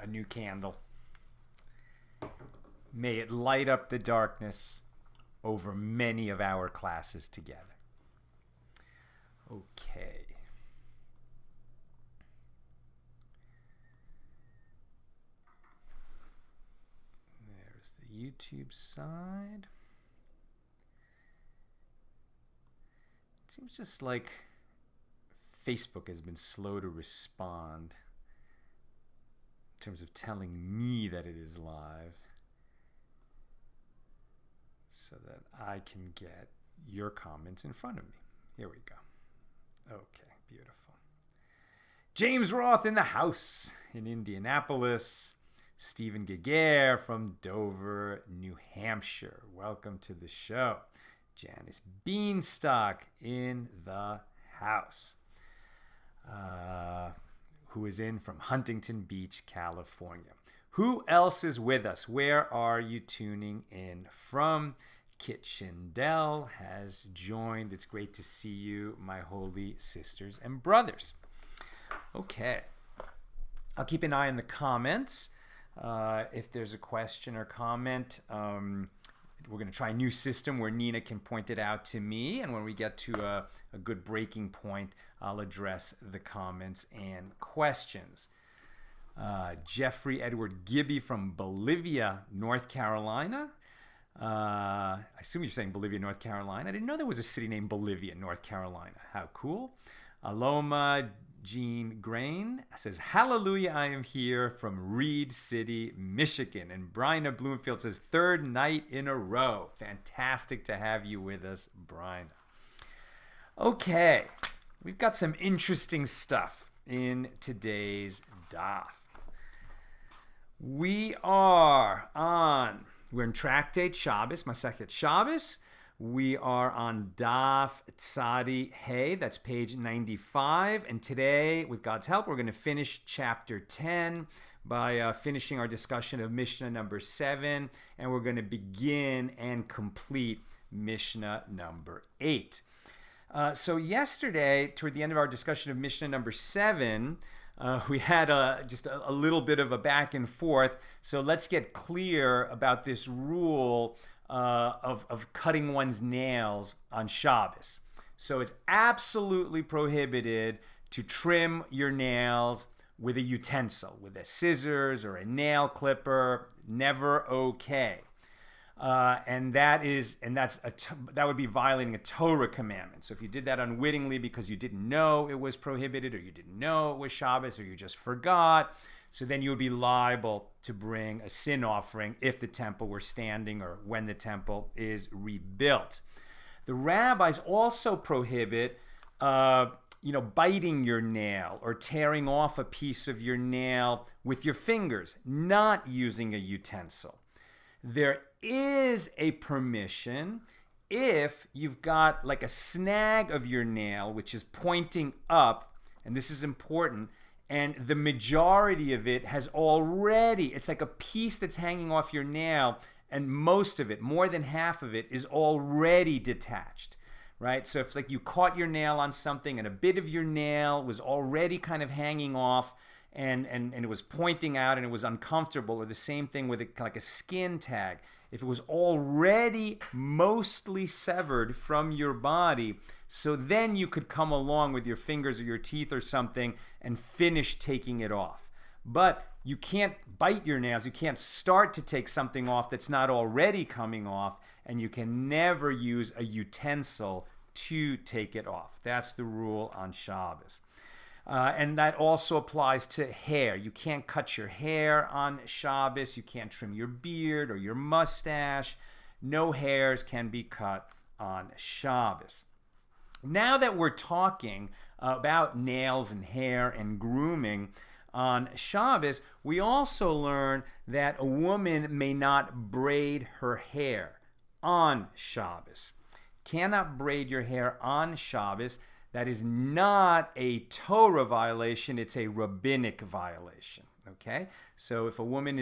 new candle. May it light up the darkness over many of our classes together. Okay. There's the YouTube side. It seems just like Facebook has been slow to respond in terms of telling me that it is live so that I can get your comments in front of me. Here we go. Okay, beautiful. James Roth in the house in Indianapolis. Stephen Giguere from Dover, New Hampshire. Welcome to the show. Janice Beanstalk in the house. Who is in from Huntington Beach, California. Who else is with us? Where are you tuning in from? Kit Schindel has joined. It's great to see you, my holy sisters and brothers. Okay. I'll keep an eye on the comments. If there's a question or comment, we're going to try a new system where Nina can point it out to me. And when we get to a good breaking point, I'll address the comments and questions. Jeffrey Edward Gibby from Bolivia, North Carolina. I assume you're saying Bolivia, North Carolina. I didn't know there was a city named Bolivia, North Carolina. How cool. Aloma Jean Grain says, hallelujah, I am here from Reed City, Michigan. And Bryna Bloomfield says, third night in a row. Fantastic to have you with us, Bryna. Okay, we've got some interesting stuff in today's daf. We're in Tractate Shabbos, Masechet Shabbos. We are on Daf Tzadi Hey, that's page 95. And today, with God's help, we're going to finish chapter 10 by finishing our discussion of Mishnah number 7. And we're going to begin and complete Mishnah number 8. So yesterday, toward the end of our discussion of Mishnah number 7, we had just a little bit of a back and forth. So let's get clear about this rule of cutting one's nails on Shabbos. So it's absolutely prohibited to trim your nails with a utensil, with a scissors or a nail clipper. Never okay. That would be violating a Torah commandment. So if you did that unwittingly because you didn't know it was prohibited, or you didn't know it was Shabbos, or you just forgot, so then you would be liable to bring a sin offering if the temple were standing or when the temple is rebuilt. The rabbis also prohibit, biting your nail or tearing off a piece of your nail with your fingers, not using a utensil. There is a permission if you've got like a snag of your nail which is pointing up, and this is important, and the majority of it has already, it's like a piece that's hanging off your nail, and most of it, more than half of it, is already detached, right? So if it's like you caught your nail on something and a bit of your nail was already kind of hanging off, and it was pointing out and it was uncomfortable, or the same thing with like a skin tag. If it was already mostly severed from your body, so then you could come along with your fingers or your teeth or something and finish taking it off. But you can't bite your nails. You can't start to take something off that's not already coming off, and you can never use a utensil to take it off. That's the rule on Shabbos. And that also applies to hair. You can't cut your hair on Shabbos. You can't trim your beard or your mustache. No hairs can be cut on Shabbos. Now that we're talking about nails and hair and grooming on Shabbos, we also learn that a woman may not braid her hair on Shabbos. Cannot braid your hair on Shabbos. That is not a Torah violation, it's a rabbinic violation, okay? So if a woman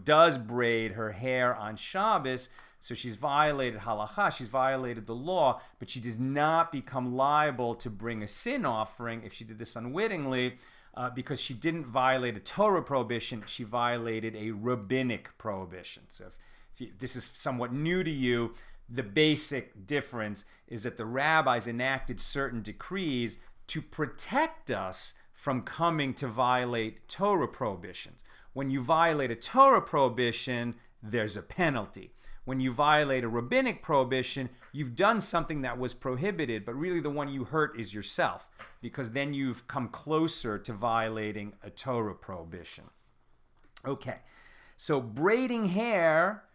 does braid her hair on Shabbos, so she's violated halakha, she's violated the law, but she does not become liable to bring a sin offering if she did this unwittingly, because she didn't violate a Torah prohibition, she violated a rabbinic prohibition. So if this is somewhat new to you, the basic difference is that the rabbis enacted certain decrees to protect us from coming to violate Torah prohibitions. When you violate a Torah prohibition, there's a penalty. When you violate a rabbinic prohibition, you've done something that was prohibited, but really the one you hurt is yourself, because then you've come closer to violating a Torah prohibition. Okay, so braiding hair,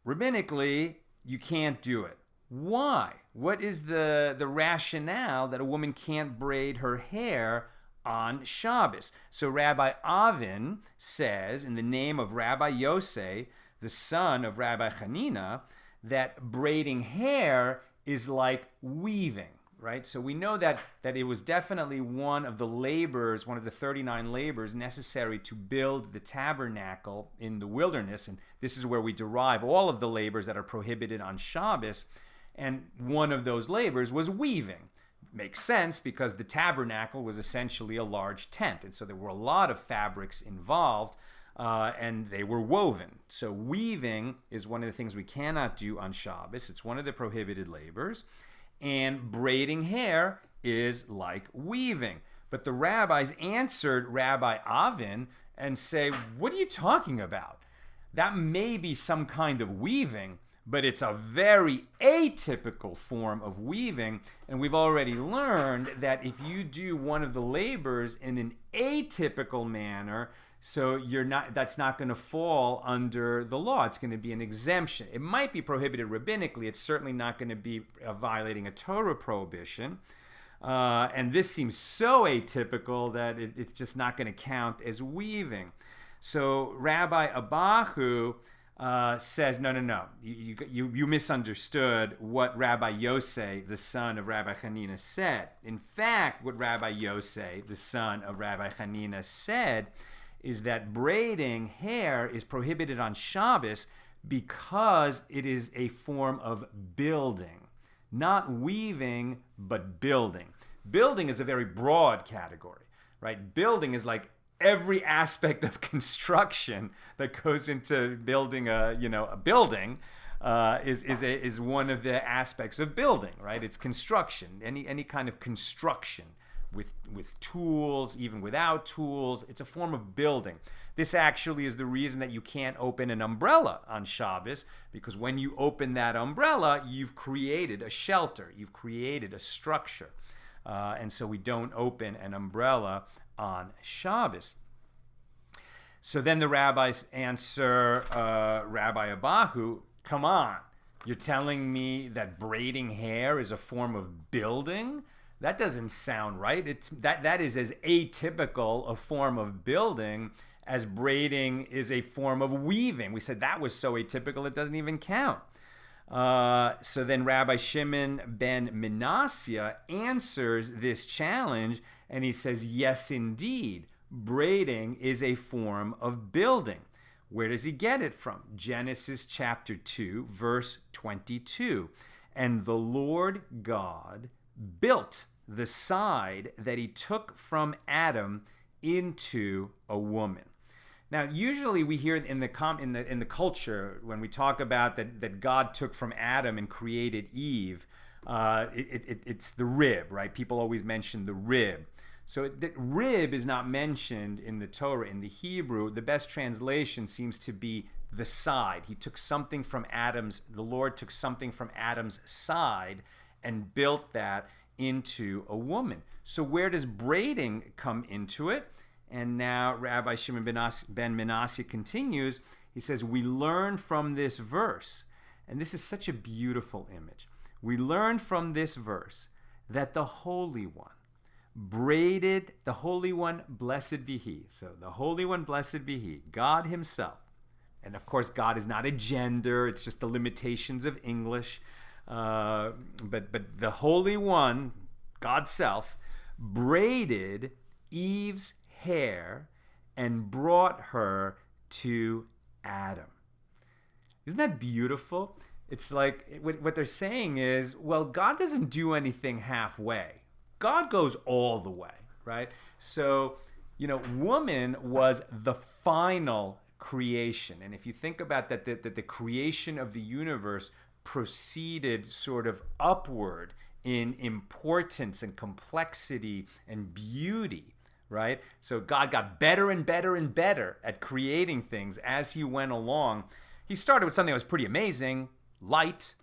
rabbinically, you can't do it. Why? What is the rationale that a woman can't braid her hair on Shabbos? So Rabbi Avin says, in the name of Rabbi Yosei, the son of Rabbi Hanina, that braiding hair is like weaving, right? So we know that it was definitely one of the labors, one of the 39 labors necessary to build the tabernacle in the wilderness. And this is where we derive all of the labors that are prohibited on Shabbos. And one of those labors was weaving. Makes sense because the tabernacle was essentially a large tent. And so there were a lot of fabrics involved. And they were woven. So weaving is one of the things we cannot do on Shabbos. It's one of the prohibited labors. And braiding hair is like weaving. But the rabbis answered Rabbi Avin and say, what are you talking about? That may be some kind of weaving, but it's a very atypical form of weaving. And we've already learned that if you do one of the labors in an atypical manner, so that's not going to fall under the law. It's going to be an exemption. It might be prohibited rabbinically. It's certainly not going to be violating a Torah prohibition. And this seems so atypical that it's just not going to count as weaving. So Rabbi Abahu says, no. You misunderstood what Rabbi Yosei, the son of Rabbi Hanina, said. In fact, what Rabbi Yosei, the son of Rabbi Hanina, said is that braiding hair is prohibited on Shabbos because it is a form of building. Not weaving, but building. Building is a very broad category, right? Building is like every aspect of construction that goes into building a building is one of the aspects of building, right? It's construction, any kind of construction. With tools, even without tools. It's a form of building. This actually is the reason that you can't open an umbrella on Shabbos, because when you open that umbrella, you've created a shelter. You've created a structure. And so we don't open an umbrella on Shabbos. So then the rabbis answer Rabbi Abahu, come on, you're telling me that braiding hair is a form of building? That doesn't sound right. That is as atypical a form of building as braiding is a form of weaving. We said that was so atypical it doesn't even count. So then Rabbi Shimon ben Manasseh answers this challenge and he says, yes, indeed, braiding is a form of building. Where does he get it from? Genesis chapter 2, verse 22. And the Lord God built the side that he took from Adam into a woman. Now, usually we hear in the culture when we talk about that God took from Adam and created Eve, it's the rib, right? People always mention the rib. So the rib is not mentioned in the Torah. In the Hebrew, the best translation seems to be the side. The Lord took something from Adam's side and built that into a woman. So where does braiding come into it? And now Rabbi Shimon ben Manasseh continues. He says, we learn from this verse, and this is such a beautiful image. We learn from this verse that the Holy One braided, the Holy One, blessed be He. So the Holy One, blessed be He, God Himself. And of course, God is not a gender. It's just the limitations of English. But the Holy One, God's self, braided Eve's hair and brought her to Adam. Isn't that beautiful? It's like what they're saying is, well, God doesn't do anything halfway. God goes all the way, right? So, woman was the final creation. And if you think about that, the creation of the universe proceeded sort of upward in importance and complexity and beauty, right? So God got better and better and better at creating things as he went along. He started with something that was pretty amazing, light,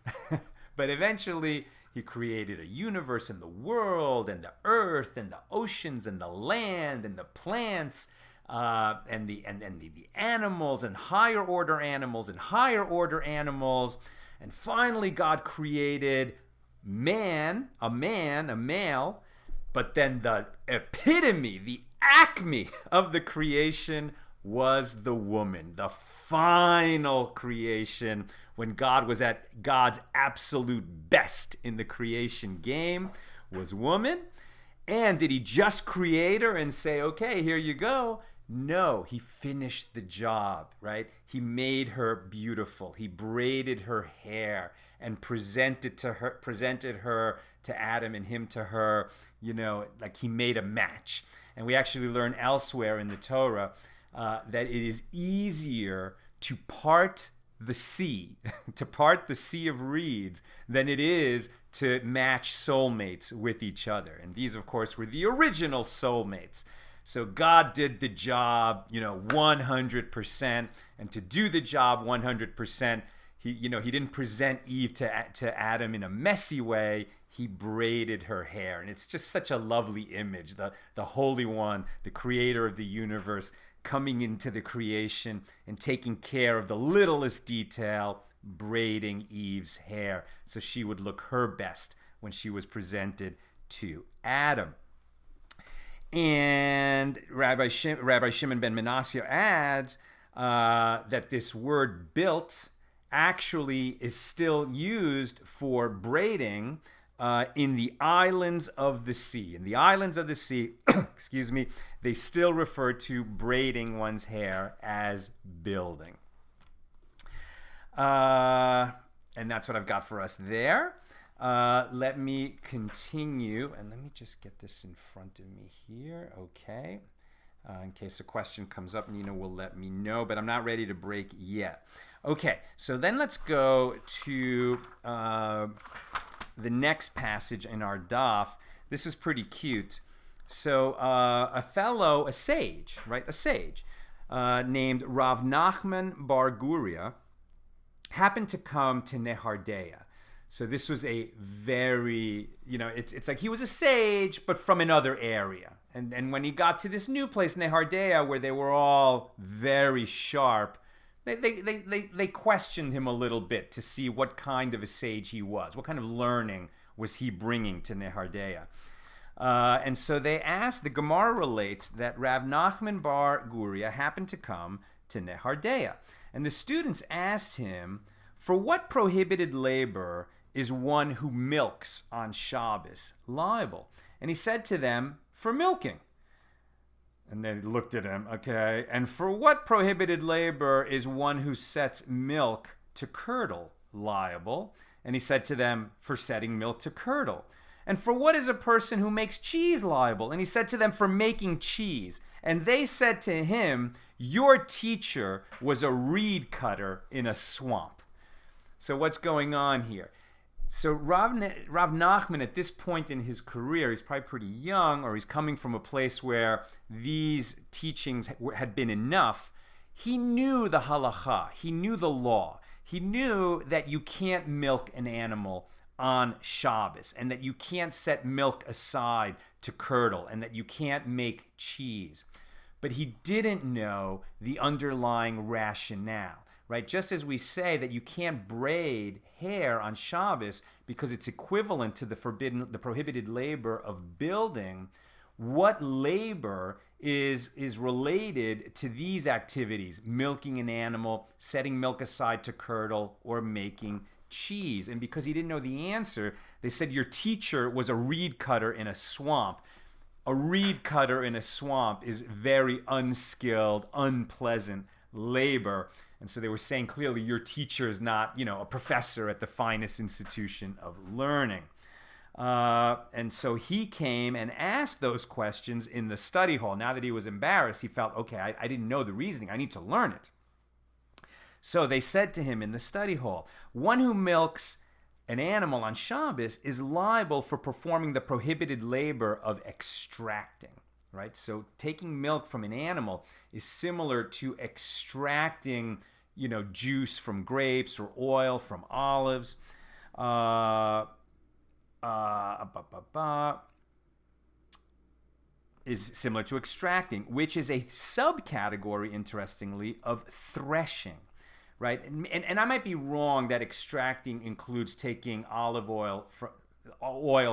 but eventually he created a universe and the world and the earth and the oceans and the land and the plants and the animals and higher order animals and higher order animals. And finally God created a male, but then the epitome, the acme of the creation was the woman, the final creation, when God was at God's absolute best in the creation game, was woman. And did he just create her and say, okay, here you go? No, he finished the job, right? He made her beautiful. He braided her hair and presented her to Adam and him to her, like he made a match. And we actually learn elsewhere in the Torah that it is easier to part the sea, to part the sea of reeds, than it is to match soulmates with each other. And these, of course, were the original soulmates. So God did the job, 100%. And to do the job 100%, he didn't present Eve to Adam in a messy way. He braided her hair. And it's just such a lovely image. The Holy One, the creator of the universe, coming into the creation and taking care of the littlest detail, braiding Eve's hair so she would look her best when she was presented to Adam. And Rabbi Shimon ben Manasseh adds that this word built actually is still used for braiding in the islands of the sea. In the islands of the sea, excuse me, they still refer to braiding one's hair as building. And that's what I've got for us there. Let me continue, and let me just get this in front of me here. Okay. In case a question comes up, Nina will let me know, but I'm not ready to break yet. Okay, so then let's go to the next passage in our daf. This is pretty cute. So a sage, named Rav Nachman bar Guria, happened to come to Nehardea. So this was a very, it's like he was a sage, but from another area. And when he got to this new place, Nehardea, where they were all very sharp, they questioned him a little bit to see what kind of a sage he was. What kind of learning was he bringing to Nehardea? And so they asked, the Gemara relates that Rav Nachman bar Guria happened to come to Nehardea. And the students asked him, for what prohibited labor is one who milks on Shabbos liable? And he said to them, for milking. And they looked at him, okay. And for what prohibited labor is one who sets milk to curdle liable? And he said to them, for setting milk to curdle. And for what is a person who makes cheese liable? And he said to them, for making cheese. And they said to him, your teacher was a reed cutter in a swamp. So what's going on here? So Rav Nachman, at this point in his career, he's probably pretty young, or he's coming from a place where these teachings had been enough. He knew the halacha. He knew the law. He knew that you can't milk an animal on Shabbos, and that you can't set milk aside to curdle, and that you can't make cheese. But he didn't know the underlying rationale. Right? Just as we say that you can't braid hair on Shabbos because it's equivalent to the prohibited labor of building, what labor is related to these activities? Milking an animal, setting milk aside to curdle, or making cheese. And because he didn't know the answer, they said your teacher was a reed cutter in a swamp. A reed cutter in a swamp is very unskilled, unpleasant labor. And so they were saying clearly your teacher is not, a professor at the finest institution of learning. And so he came and asked those questions in the study hall. Now that he was embarrassed, he felt, okay, I didn't know the reasoning. I need to learn it. So they said to him in the study hall, one who milks an animal on Shabbos is liable for performing the prohibited labor of extracting. Right? So taking milk from an animal is similar to extracting, juice from grapes or oil from olives. Is similar to extracting, which is a subcategory, interestingly, of threshing. Right? And I might be wrong that extracting includes taking olive oil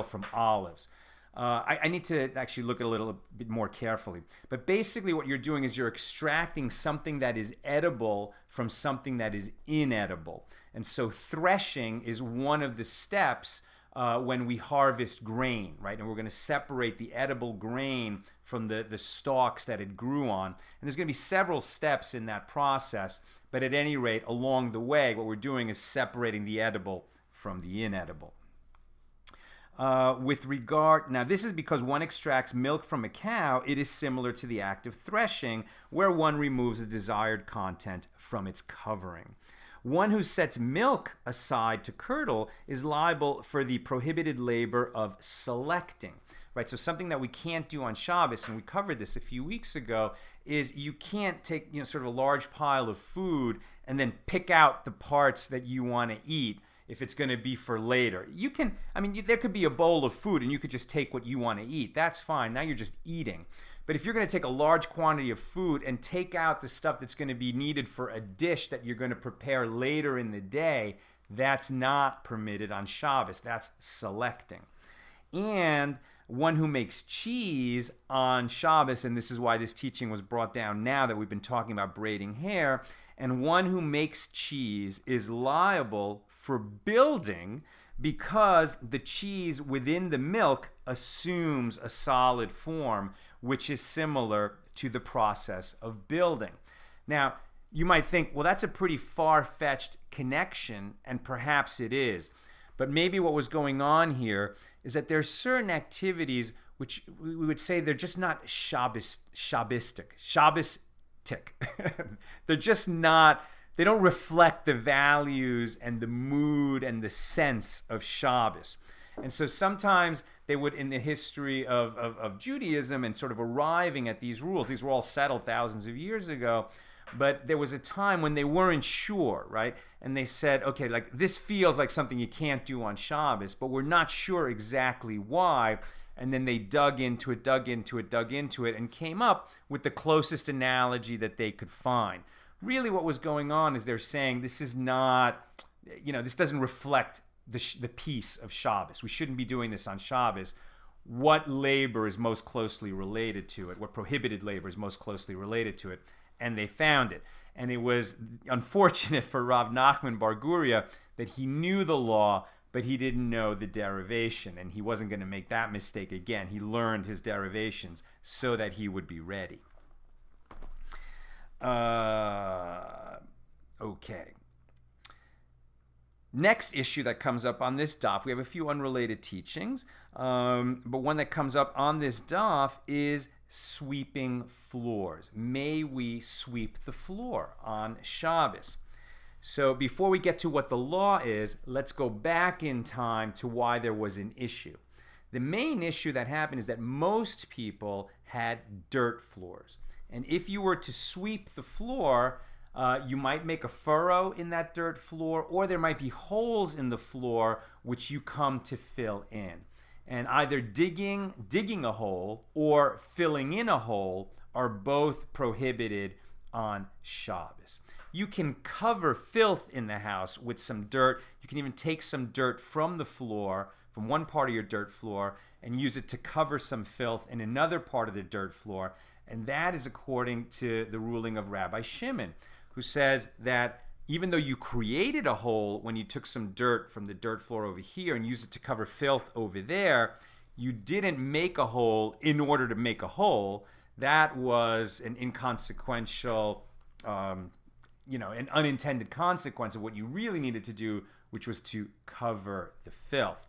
from olives. I need to actually look at it a little bit more carefully. But basically what you're doing is you're extracting something that is edible from something that is inedible. And so threshing is one of the steps when we harvest grain, right? And we're going to separate the edible grain from the stalks that it grew on. And there's going to be several steps in that process. But at any rate, along the way, what we're doing is separating the edible from the inedible. With regard, now this is because one extracts milk from a cow, it is similar to the act of threshing, where one removes the desired content from its covering. One who sets milk aside to curdle is liable for the prohibited labor of selecting. Right, so something that we can't do on Shabbos, and we covered this a few weeks ago, is you can't take sort of a large pile of food and then pick out the parts that you want to eat if it's going to be for later. You can, there could be a bowl of food and you could just take what you want to eat. That's fine. Now you're just eating. But if you're going to take a large quantity of food and take out the stuff that's going to be needed for a dish that you're going to prepare later in the day, that's not permitted on Shabbos. That's selecting. And one who makes cheese on Shabbos, and this is why this teaching was brought down now that we've been talking about braiding hair, and one who makes cheese is liable for building because the cheese within the milk assumes a solid form, which is similar to the process of building. Now, you might think, well, that's a pretty far-fetched connection, and perhaps it is. But maybe what was going on here is that there's certain activities which we would say they're just not Shabbistic. They're just not, they don't reflect the values and the mood and the sense of Shabbos. And so sometimes they would, in the history of Judaism and sort of arriving at these rules, these were all settled thousands of years ago, but there was a time when they weren't sure, right? And they said, okay, like this feels like something you can't do on Shabbos, but we're not sure exactly why. And then they dug into it, and came up with the closest analogy that they could find. Really what was going on is they're saying this is not, this doesn't reflect the peace of Shabbos. We shouldn't be doing this on Shabbos. What labor is most closely related to it? What prohibited labor is most closely related to it? And they found it. And it was unfortunate for Rav Nachman Bar Guria that he knew the law, but he didn't know the derivation, and he wasn't going to make that mistake again. He learned his derivations so that he would be ready. Okay. Next issue that comes up on this daf, we have a few unrelated teachings, but one that comes up on this daf is sweeping floors. May we sweep the floor on Shabbos? So before we get to what the law is, let's go back in time to why there was an issue. The main issue that happened is that most people had dirt floors. And if you were to sweep the floor, you might make a furrow in that dirt floor, or there might be holes in the floor which you come to fill in. And either digging a hole or filling in a hole are both prohibited on Shabbos. You can cover filth in the house with some dirt. You can even take some dirt from the floor, from one part of your dirt floor, and use it to cover some filth in another part of the dirt floor. And that is according to the ruling of Rabbi Shimon, who says that even though you created a hole when you took some dirt from the dirt floor over here and used it to cover filth over there, you didn't make a hole in order to make a hole. That was an inconsequential, an unintended consequence of what you really needed to do, which was to cover the filth.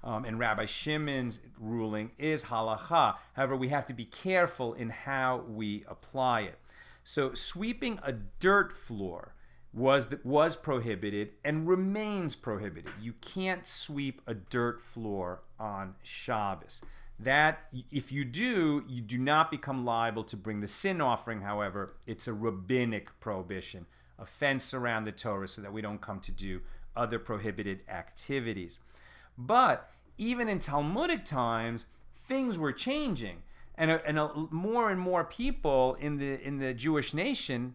And Rabbi Shimon's ruling is halacha. However, we have to be careful in how we apply it. So sweeping a dirt floor was prohibited and remains prohibited. You can't sweep a dirt floor on Shabbos. That, if you do not become liable to bring the sin offering. However, it's a rabbinic prohibition, a fence around the Torah so that we don't come to do other prohibited activities. But even in Talmudic times, things were changing, and more and more people in the Jewish nation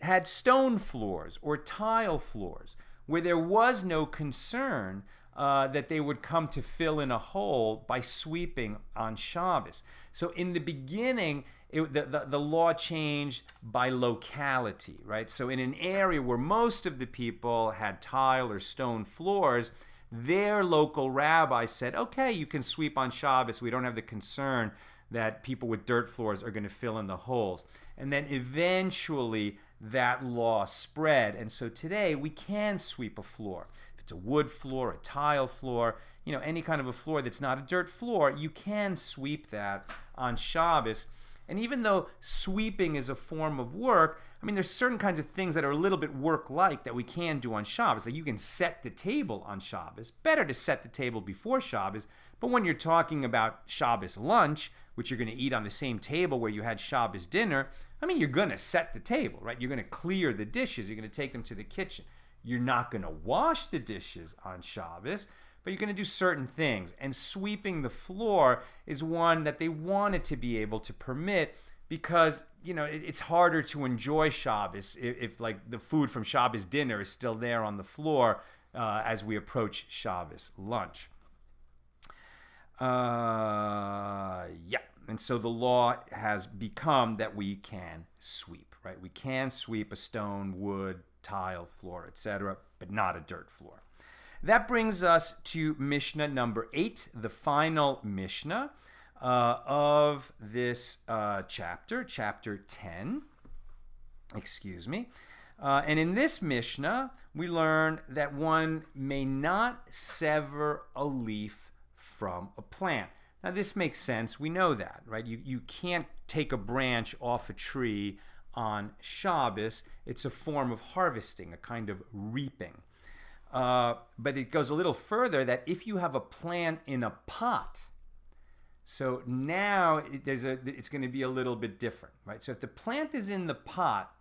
had stone floors or tile floors where there was no concern that they would come to fill in a hole by sweeping on Shabbos. So in the beginning, the law changed by locality, right? So in an area where most of the people had tile or stone floors, their local rabbi said, okay, you can sweep on Shabbos. We don't have the concern that people with dirt floors are going to fill in the holes. And then eventually that law spread. And so today we can sweep a floor. If it's a wood floor, a tile floor, any kind of a floor that's not a dirt floor, you can sweep that on Shabbos. And even though sweeping is a form of work, there's certain kinds of things that are a little bit work-like that we can do on Shabbos. Like you can set the table on Shabbos. Better to set the table before Shabbos. But when you're talking about Shabbos lunch, which you're going to eat on the same table where you had Shabbos dinner, you're going to set the table, right? You're going to clear the dishes. You're going to take them to the kitchen. You're not going to wash the dishes on Shabbos, but you're going to do certain things. And sweeping the floor is one that they wanted to be able to permit because, it's harder to enjoy Shabbos if like the food from Shabbos dinner is still there on the floor as we approach Shabbos lunch. And so the law has become that we can sweep, right? We can sweep a stone, wood, tile floor, etc., but not a dirt floor. That brings us to Mishnah number 8, the final Mishnah of this chapter, chapter 10. And in this Mishnah, we learn that one may not sever a leaf from a plant. Now, this makes sense. We know that, right? You can't take a branch off a tree on Shabbos. It's a form of harvesting, a kind of reaping. But it goes a little further that if you have a plant in a pot, so now it's going to be a little bit different, right? So if the plant is in the pot,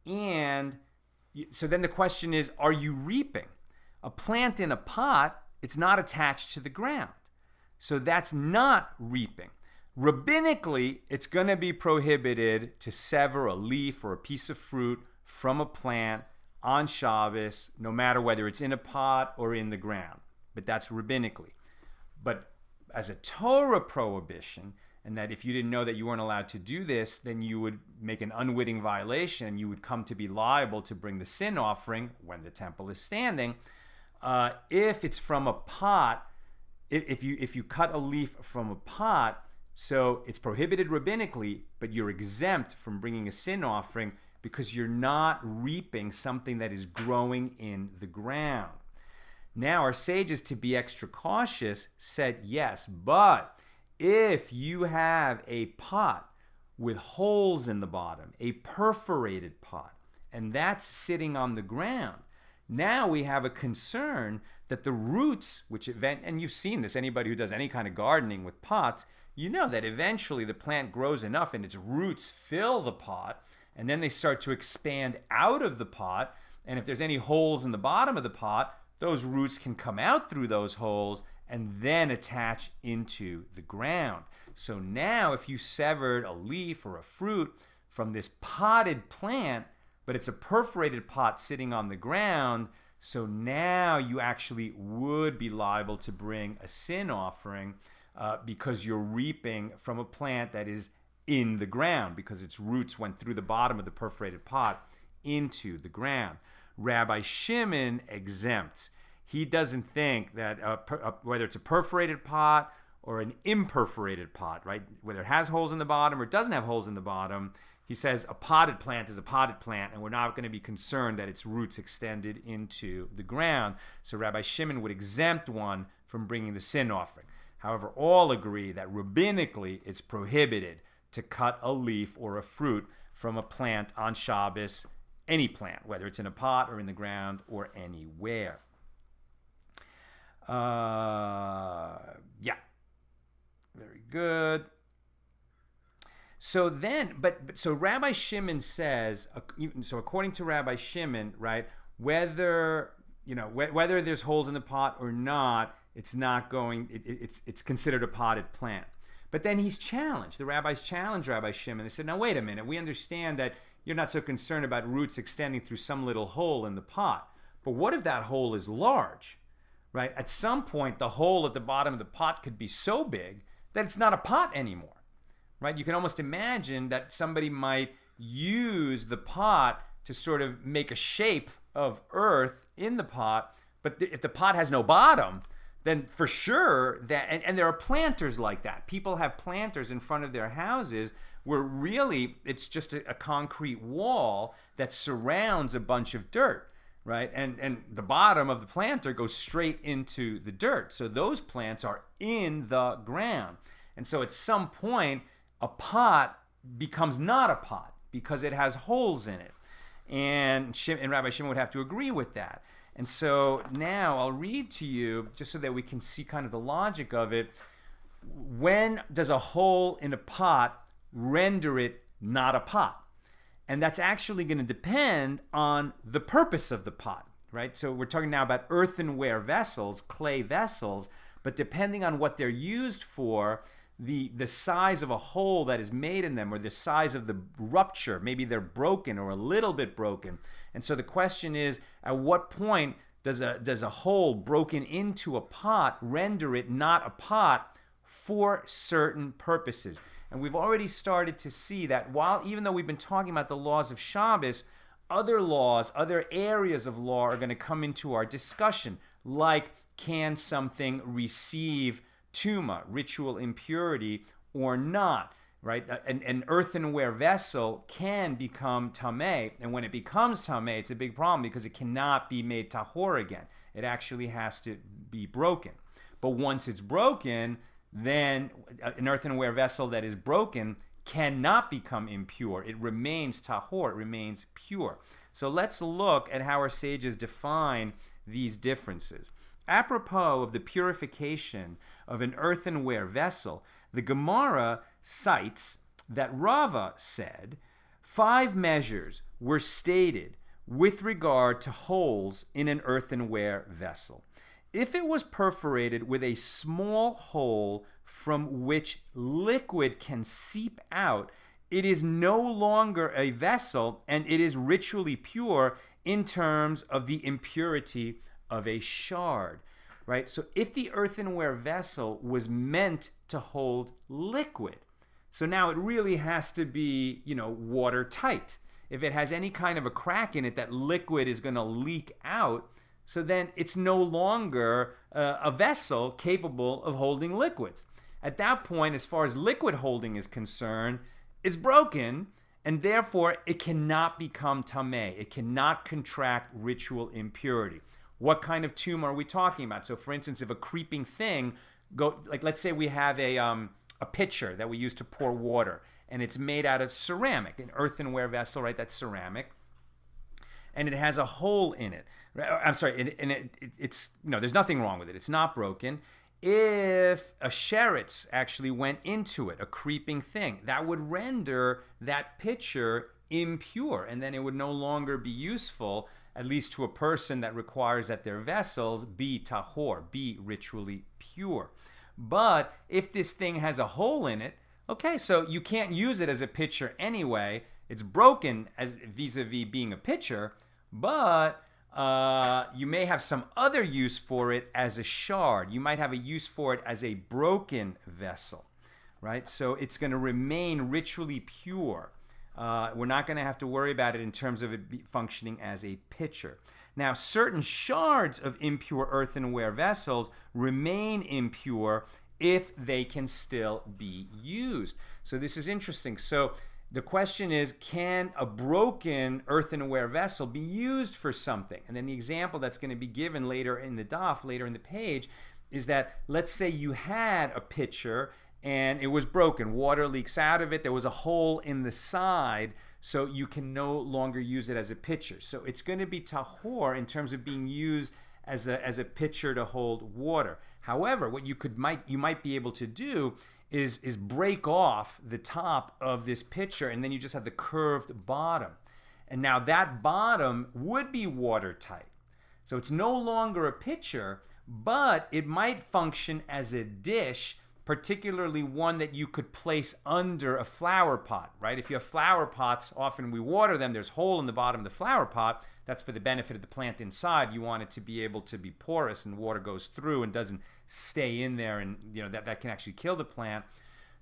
so then the question is, are you reaping? A plant in a pot, it's not attached to the ground. So that's not reaping. Rabbinically, it's going to be prohibited to sever a leaf or a piece of fruit from a plant on Shabbos, no matter whether it's in a pot or in the ground. But that's rabbinically. But as a Torah prohibition, and that if you didn't know that you weren't allowed to do this, then you would make an unwitting violation. You would come to be liable to bring the sin offering when the temple is standing. If it's from a pot, if you cut a leaf from a pot, so it's prohibited rabbinically, but you're exempt from bringing a sin offering because you're not reaping something that is growing in the ground. Now, our sages, to be extra cautious, said yes, but if you have a pot with holes in the bottom, a perforated pot, and that's sitting on the ground, now we have a concern that the roots, and you've seen this, anybody who does any kind of gardening with pots, you know that eventually the plant grows enough and its roots fill the pot, and then they start to expand out of the pot, and if there's any holes in the bottom of the pot, those roots can come out through those holes and then attach into the ground. So now if you severed a leaf or a fruit from this potted plant, but it's a perforated pot sitting on the ground, so now you actually would be liable to bring a sin offering because you're reaping from a plant that is in the ground because its roots went through the bottom of the perforated pot into the ground. Rabbi Shimon exempts. He doesn't think that whether it's a perforated pot or an imperforated pot, right, whether it has holes in the bottom or it doesn't have holes in the bottom, he says a potted plant is a potted plant, and we're not going to be concerned that its roots extended into the ground. So Rabbi Shimon would exempt one from bringing the sin offering. However, all agree that rabbinically it's prohibited to cut a leaf or a fruit from a plant on Shabbos, any plant, whether it's in a pot or in the ground or anywhere. Yeah, very good. So then, so Rabbi Shimon says, so according to Rabbi Shimon, right, whether there's holes in the pot or not, it's not going. It's considered a potted plant. But then he's challenged. The rabbis challenged Rabbi Shimon. They said, now wait a minute. We understand that you're not so concerned about roots extending through some little hole in the pot. But what if that hole is large, right? At some point, the hole at the bottom of the pot could be so big that it's not a pot anymore, right? You can almost imagine that somebody might use the pot to sort of make a shape of earth in the pot. But if the pot has no bottom, then for sure that, and there are planters like that. People have planters in front of their houses where really it's just a concrete wall that surrounds a bunch of dirt, right? And the bottom of the planter goes straight into the dirt. So those plants are in the ground. And so at some point, a pot becomes not a pot because it has holes in it. And Rabbi Shimon would have to agree with that. And so now I'll read to you, just so that we can see kind of the logic of it. When does a hole in a pot render it not a pot? And that's actually going to depend on the purpose of the pot, right? So we're talking now about earthenware vessels, clay vessels, but depending on what they're used for, the size of a hole that is made in them or the size of the rupture, maybe they're broken or a little bit broken. And so the question is, at what point does a hole broken into a pot render it not a pot for certain purposes? And we've already started to see that even though we've been talking about the laws of Shabbos, other laws, other areas of law are going to come into our discussion, like can something receive tumah, ritual impurity, or not, right? An earthenware vessel can become tameh, and when it becomes tameh, it's a big problem because it cannot be made tahor again. It actually has to be broken. But once it's broken, then an earthenware vessel that is broken cannot become impure. It remains tahor, it remains pure. So let's look at how our sages define these differences. Apropos of the purification of an earthenware vessel, the Gemara cites that Rava said 5 measures were stated with regard to holes in an earthenware vessel. If it was perforated with a small hole from which liquid can seep out, it is no longer a vessel and it is ritually pure in terms of the impurity of a shard, right? So if the earthenware vessel was meant to hold liquid, so now it really has to be, watertight. If it has any kind of a crack in it that liquid is going to leak out, so then it's no longer a vessel capable of holding liquids. At that point, as far as liquid holding is concerned, it's broken, and therefore it cannot become tameh. It cannot contract ritual impurity. What kind of tumah are we talking about? So for instance, if a creeping thing, let's say we have a pitcher that we use to pour water, and it's made out of ceramic, an earthenware vessel, right? That's ceramic. And it has a hole in it. I'm sorry, it's there's nothing wrong with it. It's not broken. If a sheretz actually went into it, a creeping thing, that would render that pitcher impure, and then it would no longer be useful, at least to a person that requires that their vessels be tahor, be ritually pure. But if this thing has a hole in it, okay, so you can't use it as a pitcher anyway. It's broken as vis-a-vis being a pitcher, but you may have some other use for it as a shard. You might have a use for it as a broken vessel, right? So it's going to remain ritually pure. We're not going to have to worry about it in terms of it functioning as a pitcher. Now, certain shards of impure earthenware vessels remain impure if they can still be used. So this is interesting. So the question is, can a broken earthenware vessel be used for something? And then the example that's going to be given later in the daf, later in the page, is that, let's say you had a pitcher and it was broken. Water leaks out of it. There was a hole in the side, so you can no longer use it as a pitcher. So it's going to be tahor in terms of being used as a pitcher to hold water. However, what you might be able to do is break off the top of this pitcher, and then you just have the curved bottom. And now that bottom would be watertight. So it's no longer a pitcher, but it might function as a dish, particularly one that you could place under a flower pot, right? If you have flower pots, often we water them, there's a hole in the bottom of the flower pot. That's for the benefit of the plant inside. You want it to be able to be porous and water goes through and doesn't stay in there, and that can actually kill the plant.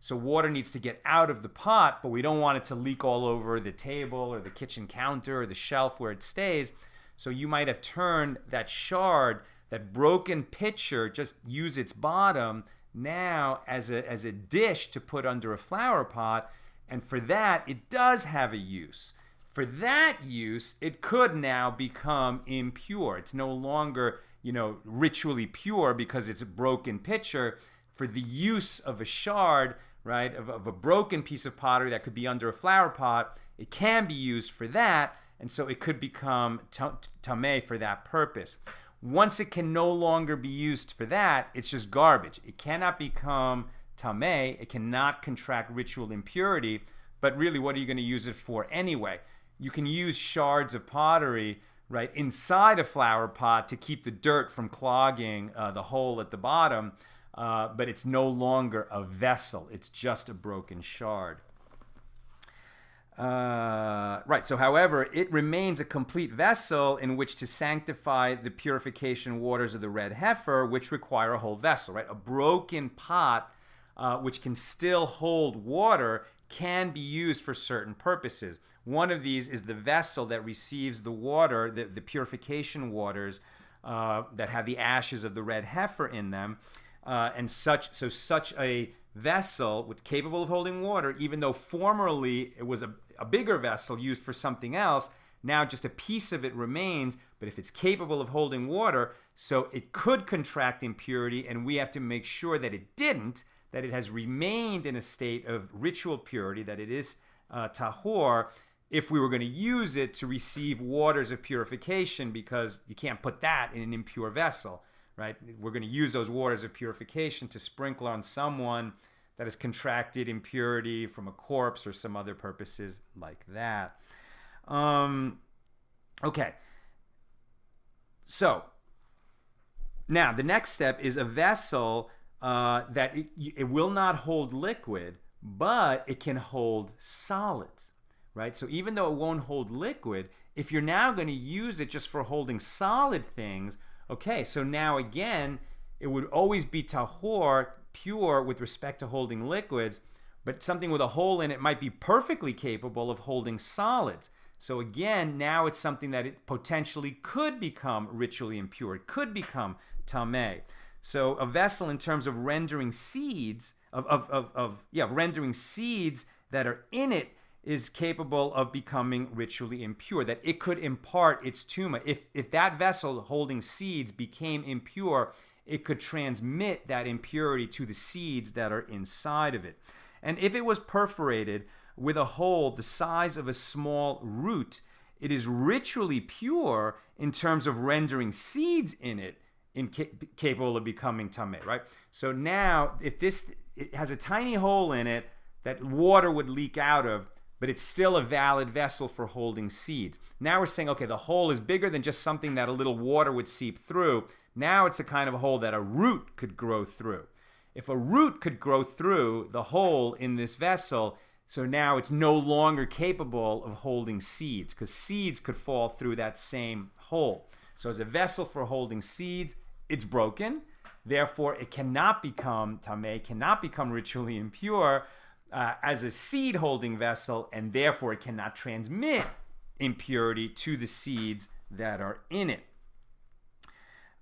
So water needs to get out of the pot, but we don't want it to leak all over the table or the kitchen counter or the shelf where it stays. So you might have turned that shard, that broken pitcher, just use its bottom now as a dish to put under a flower pot. And for that, it does have a use. For that use, it could now become impure. It's no longer, ritually pure because it's a broken pitcher. For the use of a shard, right, of a broken piece of pottery that could be under a flower pot, it can be used for that, and so it could become tameh for that purpose. Once it can no longer be used for that, it's just garbage. It cannot become tameh. It cannot contract ritual impurity. But really, what are you going to use it for anyway? You can use shards of pottery, right, inside a flower pot to keep the dirt from clogging the hole at the bottom. But it's no longer a vessel. It's just a broken shard. Right, so however, it remains a complete vessel in which to sanctify the purification waters of the red heifer, which require a whole vessel, right? A broken pot, which can still hold water, can be used for certain purposes. One of these is the vessel that receives the water, the purification waters that have the ashes of the red heifer in them. And such a vessel capable of holding water, even though formerly it was a bigger vessel used for something else, now just a piece of it remains, but if it's capable of holding water, so it could contract impurity, and we have to make sure that it didn't, that it has remained in a state of ritual purity, that it is tahor, if we were going to use it to receive waters of purification, because you can't put that in an impure vessel. Right? We're going to use those waters of purification to sprinkle on someone that has contracted impurity from a corpse or some other purposes like that. Okay. So, now the next step is a vessel that it will not hold liquid, but it can hold solids. Right? So even though it won't hold liquid, if you're now going to use it just for holding solid things, okay, so now again, it would always be tahor, pure with respect to holding liquids, but something with a hole in it might be perfectly capable of holding solids. So again, now it's something that it potentially could become ritually impure. It could become tameh. So a vessel in terms of rendering seeds, rendering seeds that are in it is capable of becoming ritually impure, that it could impart its tumah. If that vessel holding seeds became impure, it could transmit that impurity to the seeds that are inside of it. And if it was perforated with a hole the size of a small root, it is ritually pure in terms of rendering seeds in it capable of becoming tameh, right? So now, if it has a tiny hole in it that water would leak out of, but it's still a valid vessel for holding seeds. Now we're saying, okay, the hole is bigger than just something that a little water would seep through. Now it's a kind of a hole that a root could grow through. If a root could grow through the hole in this vessel, so now it's no longer capable of holding seeds, because seeds could fall through that same hole. So as a vessel for holding seeds, it's broken. Therefore, it cannot become tameh, cannot become ritually impure, as a seed-holding vessel, and therefore it cannot transmit impurity to the seeds that are in it.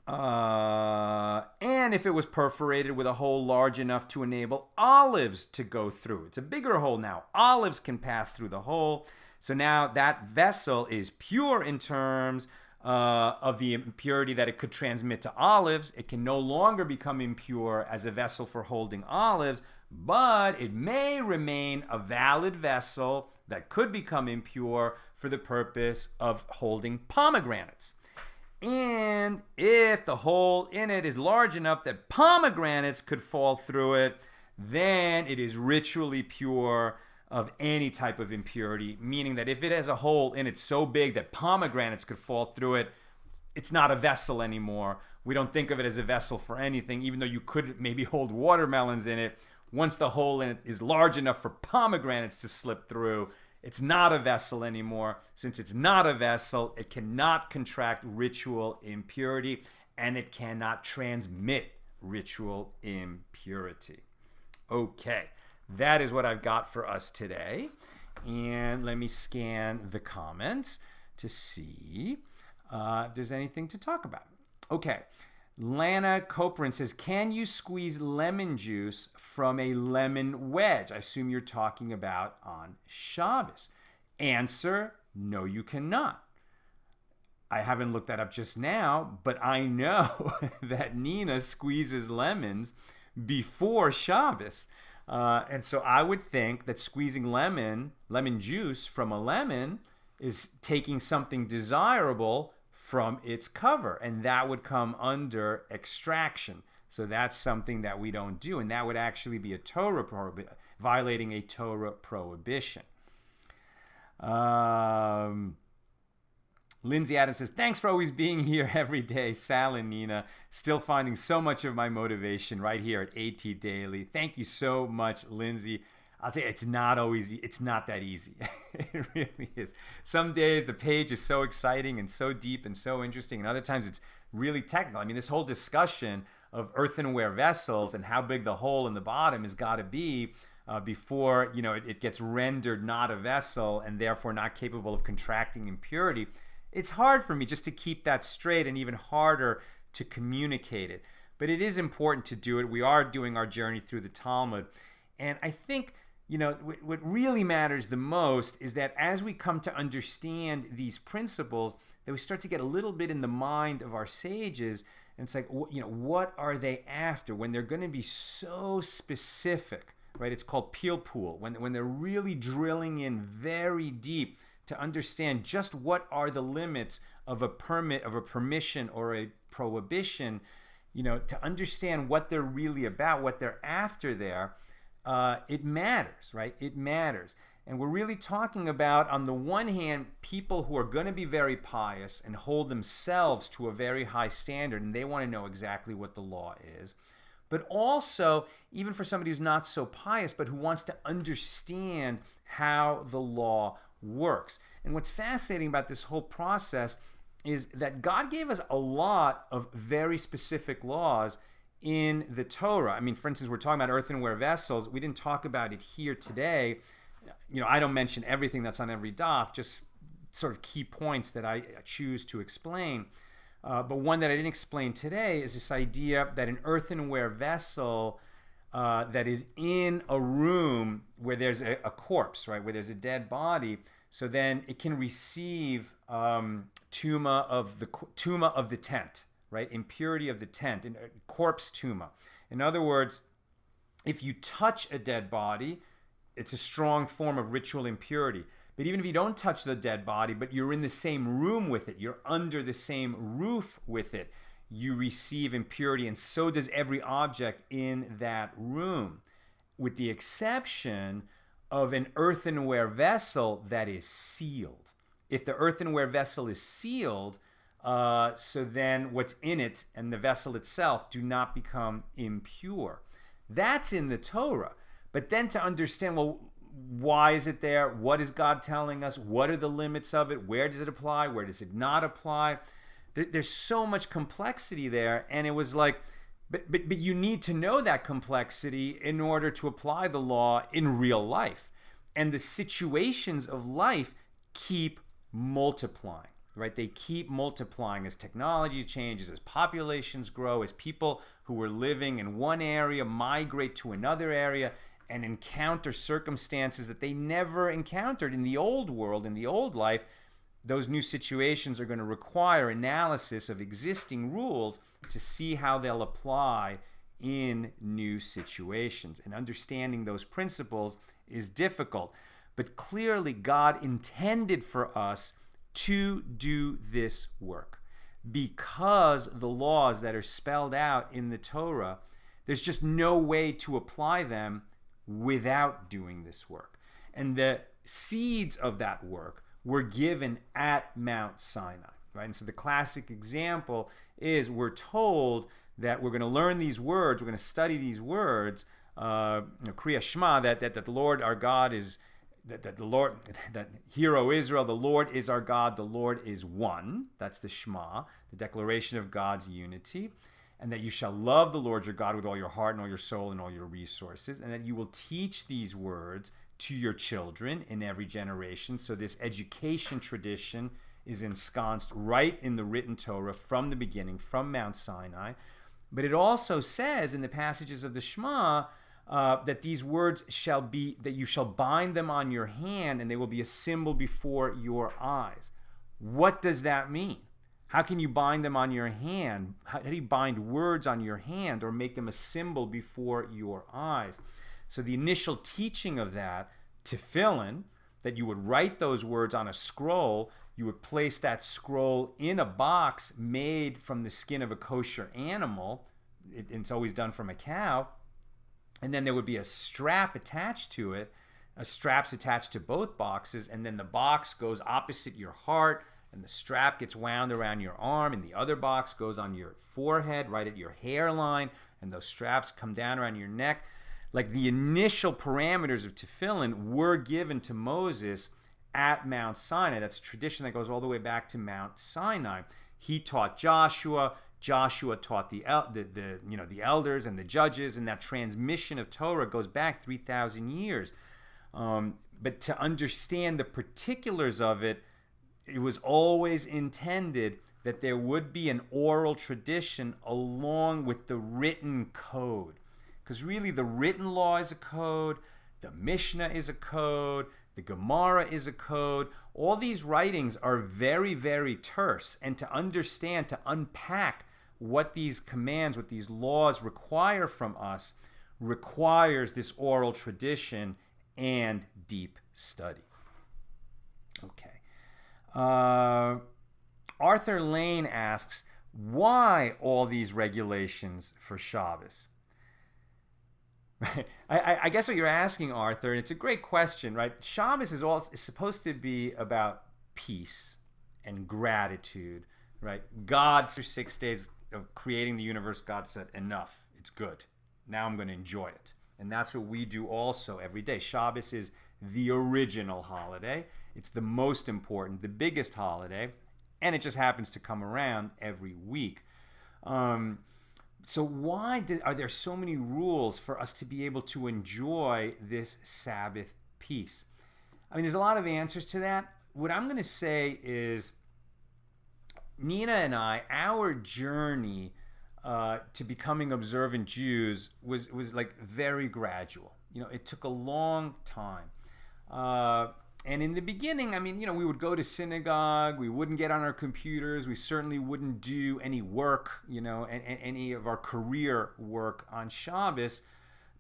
And if it was perforated with a hole large enough to enable olives to go through. It's a bigger hole now. Olives can pass through the hole. So now that vessel is pure in terms of the impurity that it could transmit to olives. It can no longer become impure as a vessel for holding olives, but it may remain a valid vessel that could become impure for the purpose of holding pomegranates. And if the hole in it is large enough that pomegranates could fall through it, then it is ritually pure of any type of impurity, meaning that if it has a hole in it so big that pomegranates could fall through it, it's not a vessel anymore. We don't think of it as a vessel for anything, even though you could maybe hold watermelons in it. Once the hole in it is large enough for pomegranates to slip through, it's not a vessel anymore. Since it's not a vessel, it cannot contract ritual impurity, and it cannot transmit ritual impurity. Okay, that is what I've got for us today. And let me scan the comments to see if there's anything to talk about. Okay, Lana Copran says, can you squeeze lemon juice from a lemon wedge? I assume you're talking about on Shabbos. Answer, no, you cannot. I haven't looked that up just now, but I know that Nina squeezes lemons before Shabbos. And so I would think that squeezing lemon juice from a lemon is taking something desirable from its cover, and that would come under extraction. So that's something that we don't do, and that would actually be a Torah violating a Torah prohibition. Lindsay Adams says, thanks for always being here every day, Sal and Nina. Still finding so much of my motivation right here at AT Daily. Thank you so much, Lindsay. I'll tell you, it's not that easy. It really is. Some days the page is so exciting and so deep and so interesting, and other times it's really technical. I mean, this whole discussion of earthenware vessels and how big the hole in the bottom has got to be before it gets rendered not a vessel and therefore not capable of contracting impurity. It's hard for me just to keep that straight, and even harder to communicate it. But it is important to do it. We are doing our journey through the Talmud. And I think, what really matters the most is that as we come to understand these principles, that we start to get a little bit in the mind of our sages. And it's like, what are they after when they're going to be so specific, right? It's called pilpul, when they're really drilling in very deep to understand just what are the limits of a permit, of a permission or a prohibition, to understand what they're really about, what they're after there, it matters, right? It matters. And we're really talking about, on the one hand, people who are going to be very pious and hold themselves to a very high standard, and they want to know exactly what the law is. But also, even for somebody who's not so pious, but who wants to understand how the law works. And what's fascinating about this whole process is that God gave us a lot of very specific laws in the Torah. I mean, for instance, we're talking about earthenware vessels. We didn't talk about it here today. I don't mention everything that's on every daf, just sort of key points that I choose to explain. But one that I didn't explain today is this idea that an earthenware vessel that is in a room where there's a corpse, right, where there's a dead body, so then it can receive tumah of the tent, right, impurity of the tent, and corpse tumah. In other words, if you touch a dead body, it's a strong form of ritual impurity. But even if you don't touch the dead body, but you're in the same room with it, you're under the same roof with it, you receive impurity, and so does every object in that room, with the exception of an earthenware vessel that is sealed. If the earthenware vessel is sealed, so then what's in it and the vessel itself do not become impure. That's in the Torah. But then to understand, well, why is it there? What is God telling us? What are the limits of it? Where does it apply? Where does it not apply? There's so much complexity there. And it was like, but you need to know that complexity in order to apply the law in real life. And the situations of life keep multiplying, right? They keep multiplying as technology changes, as populations grow, as people who were living in one area migrate to another area and encounter circumstances that they never encountered in the old world, in the old life. those new situations are going to require analysis of existing rules to see how they'll apply in new situations. And understanding those principles is difficult. But clearly, God intended for us to do this work. Because the laws that are spelled out in the Torah, there's just no way to apply them without doing this work. And the seeds of that work were given at Mount Sinai, right? And so the classic example is we're told that we're going to learn these words, we're going to study these words, Kriya Shema, that the Lord our God is, that the Lord, that hear, O Israel, the Lord is our God, the Lord is one. That's the Shema, the declaration of God's unity. And that you shall love the Lord your God with all your heart and all your soul and all your resources. And that you will teach these words to your children in every generation. So this education tradition is ensconced right in the written Torah from the beginning, from Mount Sinai. But it also says in the passages of the Shema that these words shall be, that you shall bind them on your hand and they will be a symbol before your eyes. What does that mean? How can you bind them on your hand? How do you bind words on your hand or make them a symbol before your eyes? So the initial teaching of that, tefillin, that you would write those words on a scroll, you would place that scroll in a box made from the skin of a kosher animal. It's always done from a cow. And then there would be a strap attached to it. A strap's attached to both boxes, and then the box goes opposite your heart, and the strap gets wound around your arm, and the other box goes on your forehead, right at your hairline, and those straps come down around your neck. Like the initial parameters of tefillin were given to Moses at Mount Sinai. That's a tradition that goes all the way back to Mount Sinai. He taught Joshua. Joshua taught the elders and the judges, and that transmission of Torah goes back 3,000 years. But to understand the particulars of it, it was always intended that there would be an oral tradition along with the written code. Because really the written law is a code, the Mishnah is a code, the Gemara is a code. All these writings are very, very terse. And to understand, to unpack what these commands, what these laws require from us, requires this oral tradition and deep study. Okay. Arthur Lane asks, why all these regulations for Shabbos? I guess what you're asking, Arthur, and it's a great question, right? Shabbos is supposed to be about peace and gratitude, right? God, after 6 days of creating the universe, God said, enough, it's good. Now I'm going to enjoy it. And that's what we do also every day. Shabbos is the original holiday. It's the most important, the biggest holiday, and it just happens to come around every week. So why are there so many rules for us to be able to enjoy this Sabbath peace? I mean, there's a lot of answers to that. What I'm going to say is Nina and I, our journey to becoming observant Jews was like very gradual. It took a long time. And in the beginning, I mean, we would go to synagogue, we wouldn't get on our computers, we certainly wouldn't do any work, any of our career work on Shabbos,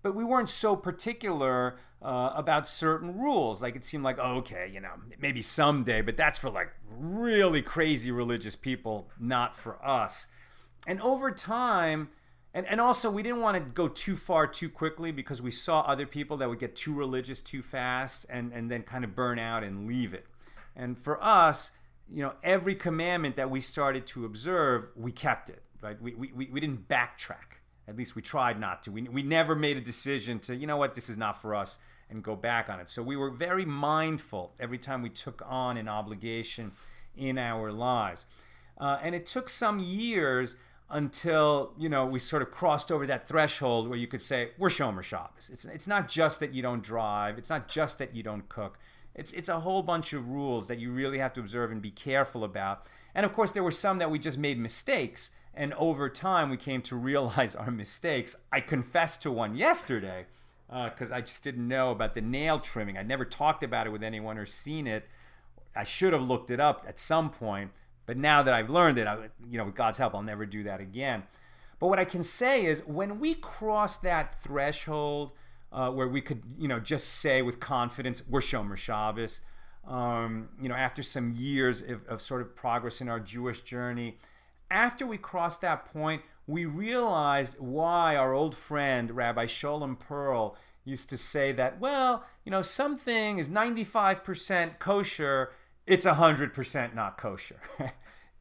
but we weren't so particular about certain rules. Like it seemed like, okay, maybe someday, but that's for like really crazy religious people, not for us. And over time, and also we didn't want to go too far too quickly because we saw other people that would get too religious too fast and then kind of burn out and leave it. And for us, every commandment that we started to observe, we kept it, right? We didn't backtrack. At least we tried not to. We never made a decision to, this is not for us, and go back on it. So we were very mindful every time we took on an obligation in our lives. And it took some years until, we sort of crossed over that threshold where you could say, we're Shomer Shabbos. It's not just that you don't drive. It's not just that you don't cook. It's a whole bunch of rules that you really have to observe and be careful about. And of course, there were some that we just made mistakes. And over time, we came to realize our mistakes. I confessed to one yesterday because I just didn't know about the nail trimming. I'd never talked about it with anyone or seen it. I should have looked it up at some point, but now that I've learned it, with God's help, I'll never do that again. But what I can say is when we cross that threshold where we could, just say with confidence, we're Shomer Shabbos, after some years of sort of progress in our Jewish journey, after we crossed that point, we realized why our old friend, Rabbi Sholem Pearl, used to say that, something is 95% kosher, it's 100% not kosher.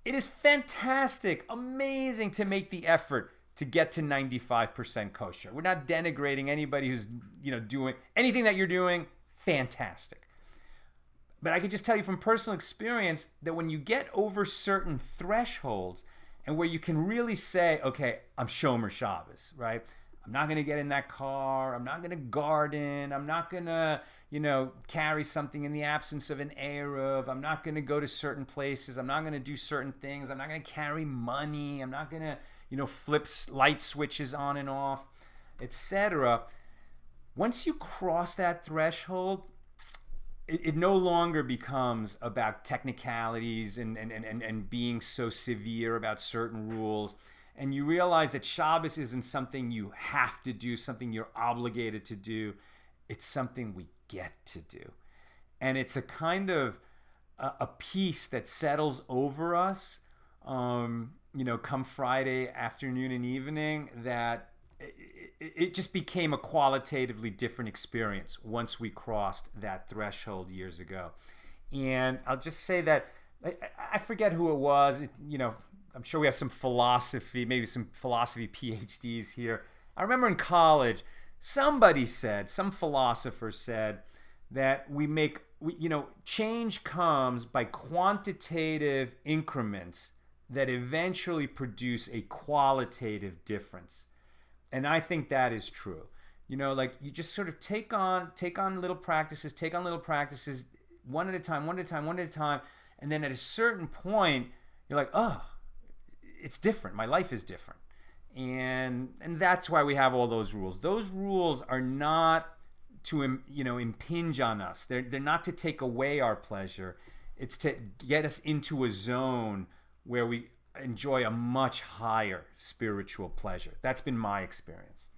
It is fantastic, amazing to make the effort to get to 95% kosher. We're not denigrating anybody who's, doing anything that you're doing, fantastic. But I can just tell you from personal experience that when you get over certain thresholds and where you can really say, okay, I'm Shomer Shabbos, right? I'm not going to get in that car. I'm not going to garden. I'm not going to, carry something in the absence of an Eruv. I'm not going to go to certain places. I'm not going to do certain things. I'm not going to carry money. I'm not going to, flip light switches on and off, etc. Once you cross that threshold, it no longer becomes about technicalities and being so severe about certain rules. And you realize that Shabbos isn't something you have to do, something you're obligated to do. It's something we get to do. And it's a kind of a peace that settles over us, come Friday afternoon and evening, that it just became a qualitatively different experience once we crossed that threshold years ago. And I'll just say that, I forget who it was, I'm sure we have some philosophy, maybe some philosophy PhDs here. I remember in college, some philosopher said that change comes by quantitative increments that eventually produce a qualitative difference. And I think that is true. You just sort of take on little practices, one at a time. And then at a certain point, you're like, oh, it's different. My life is different. And that's why we have all those rules. Those rules are not to impinge on us. They're not to take away our pleasure. It's to get us into a zone where we enjoy a much higher spiritual pleasure. That's been my experience.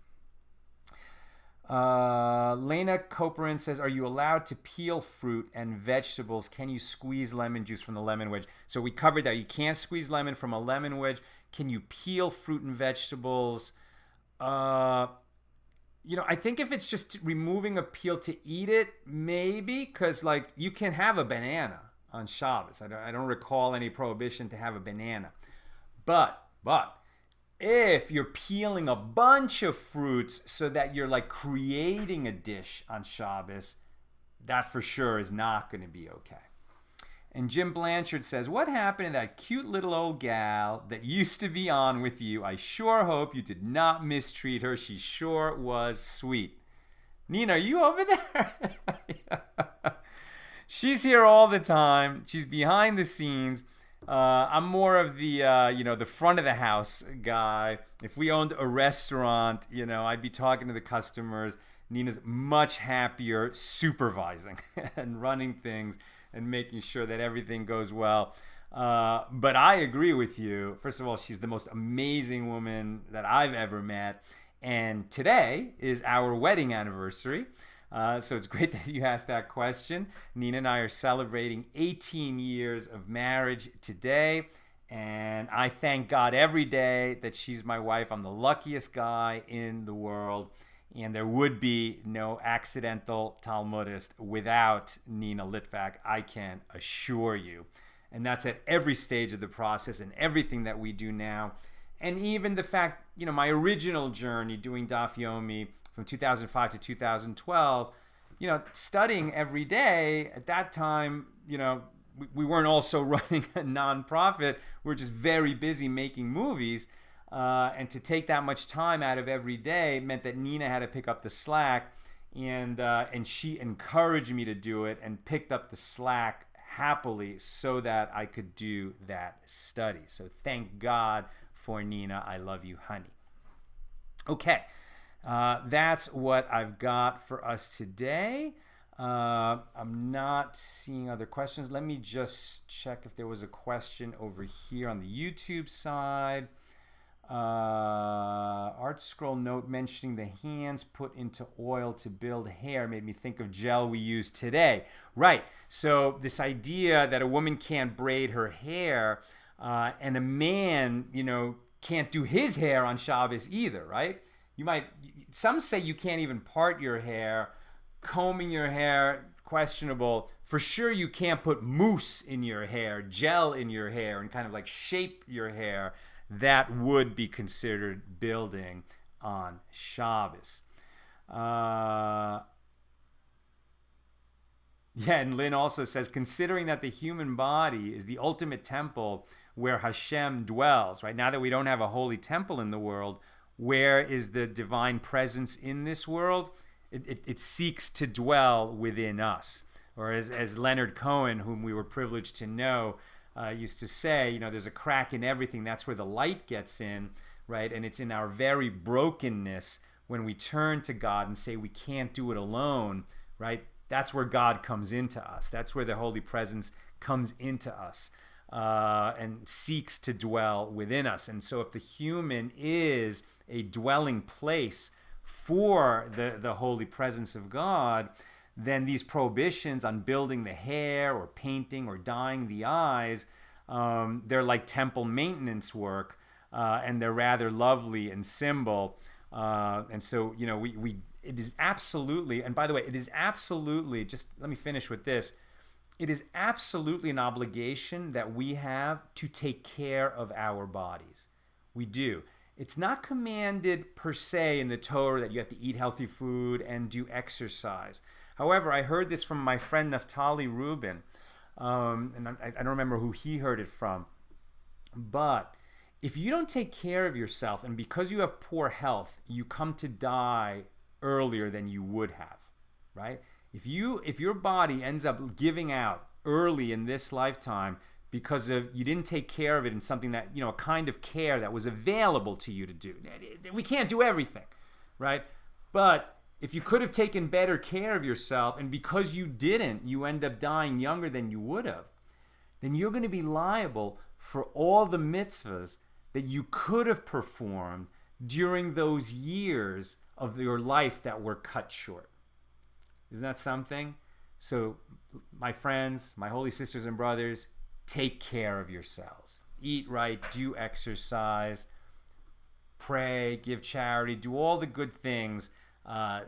Lena Coperin says, are you allowed to peel fruit and vegetables? Can you squeeze lemon juice from the lemon wedge? So we covered that. You can't squeeze lemon from a lemon wedge. Can you peel fruit and vegetables? I think if it's just removing a peel to eat it, maybe, because you can have a banana on Shabbos. I don't recall any prohibition to have a banana. But if you're peeling a bunch of fruits so that you're creating a dish on Shabbos, that for sure is not going to be okay. And Jim Blanchard says, what happened to that cute little old gal that used to be on with you? I sure hope you did not mistreat her. She sure was sweet. Nina, are you over there? She's here all the time. She's behind the scenes. I'm more of the, the front of the house guy. If we owned a restaurant, I'd be talking to the customers. Nina's much happier supervising and running things and making sure that everything goes well. But I agree with you. First of all, she's the most amazing woman that I've ever met. And today is our wedding anniversary. So it's great that you asked that question. Nina and I are celebrating 18 years of marriage today. And I thank God every day that she's my wife. I'm the luckiest guy in the world. And there would be no accidental Talmudist without Nina Litvak, I can assure you. And that's at every stage of the process and everything that we do now. And even the fact, my original journey doing Daf Yomi from 2005 to 2012, studying every day. At that time, we weren't also running a nonprofit. We were just very busy making movies. And to take that much time out of every day meant that Nina had to pick up the slack, and she encouraged me to do it and picked up the slack happily so that I could do that study. So thank God for Nina. I love you, honey. Okay, that's what I've got for us today. I'm not seeing other questions. Let me just check if there was a question over here on the YouTube side. Art scroll note mentioning the hands put into oil to build hair made me think of gel we use today. Right. So this idea that a woman can't braid her hair and a man, can't do his hair on Shabbos either, right? Some say you can't even part your hair. Combing your hair, questionable. For sure you can't put mousse in your hair, gel in your hair, and kind of like shape your hair. That would be considered building on Shabbos. And Lynn also says, considering that the human body is the ultimate temple where Hashem dwells, right? Now that we don't have a holy temple in the world, where is the divine presence in this world? It seeks to dwell within us. Or as Leonard Cohen, whom we were privileged to know, used to say, there's a crack in everything. That's where the light gets in, right? And it's in our very brokenness when we turn to God and say we can't do it alone, right? That's where God comes into us. That's where the Holy Presence comes into us and seeks to dwell within us. And so if the human is a dwelling place for the Holy Presence of God, then these prohibitions on building the hair or painting or dyeing the eyes, they're like temple maintenance work, and they're rather lovely and symbol. And so, it is absolutely, and by the way, it is absolutely, just let me finish with this, it is absolutely an obligation that we have to take care of our bodies. We do. It's not commanded per se in the Torah that you have to eat healthy food and do exercise. However, I heard this from my friend Naftali Rubin, and I don't remember who he heard it from, but if you don't take care of yourself, and because you have poor health, you come to die earlier than you would have, right? If your body ends up giving out early in this lifetime because you didn't take care of it in something that, a kind of care that was available to you to do. We can't do everything, right? But if you could have taken better care of yourself, and because you didn't, you end up dying younger than you would have, then you're going to be liable for all the mitzvahs that you could have performed during those years of your life that were cut short. Isn't that something? So, my friends, my holy sisters and brothers, take care of yourselves. Eat right, do exercise, pray, give charity, do all the good things, that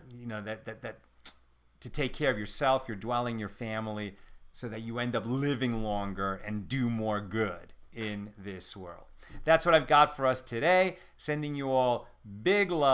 to take care of yourself, your dwelling, your family, so that you end up living longer and do more good in this world. That's what I've got for us today. Sending you all big love.